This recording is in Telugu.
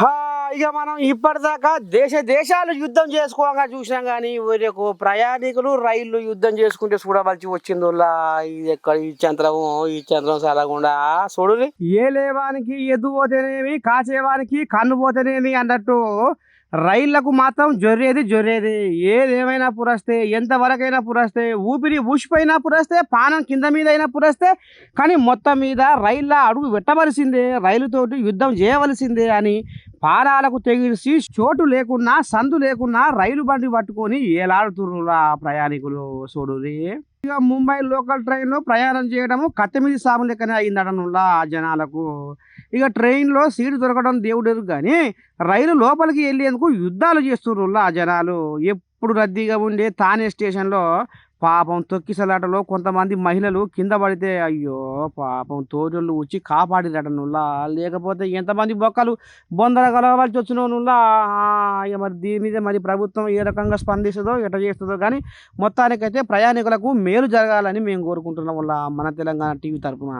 హా! ఇక మనం ఇప్పటిదాకా దేశాలు యుద్ధం చేసుకోంగా చూసినాం గానీ, ఊరకు ప్రయాణికులు రైళ్ళు యుద్ధం చేసుకుంటే చూడవలసి వచ్చిందోల్లా. ఇదెక్కడ ఈ చంద్రం సలగుండా చూడుర్రి. ఏలేవానికి ఎద్దు పోతేనేమి, కాసేవానికి కన్ను పోతేనేమి అన్నట్టు రైళ్లకు మాత్రం జొర్రేది. ఏదేమైనా పురస్తే, ఎంతవరకైనా పురస్తే, ఊపిరి ఊసిపోయినా పురస్తే, పానం కింద మీదైనా పురస్తే, కానీ మొత్తం మీద రైళ్ళ అడుగు పెట్టవలసిందే, రైలుతోటి యుద్ధం చేయవలసిందే అని పారాలకు తెగిసి చోటు లేకున్నా, సందు లేకున్నా రైలు బండి పట్టుకొని ఏలాడుతుర్రురా ప్రయాణికులు చూడుర్రి. ఇక ముంబై లోకల్ ట్రైన్‌లో ప్రయాణం చేయడము కత్తిమీద సాము లెక్కనే అయిందటనుల్లా ఆ జనాలకు. ఇక ట్రైన్‌లో సీటు దొరకడం దేవుడెరుగు గానీ, రైలు లోపలికి ఎళ్ళేందుకు యుద్ధాలు చేస్తుర్రుల్లా ఆ జనాలు. ఎప్పుడు రద్దీగా ఉండే థానే స్టేషన్‌లో పాపం తొక్కిసలాటలో కొంతమంది మహిళలు కింద పడితే అయ్యో! పాపం తోటోళ్ళు వచ్చి కాపాడిరటనుల్లా. లేకపోతే ఎంతమంది బొక్కలు బొందల కలవవలసొచ్చునోనుల్లా. ఇక మరి దీని మీద మరి ప్రభుత్వం ఏ రకంగా స్పందిస్తదో, ఎట్ట చేస్తదో గానీ, మొత్తానికైతే ప్రయాణికులకు మేలు జరగాలని మేము కోరుకుంటున్నాముల్లా మన తెలంగాణ టీవీ తరపున.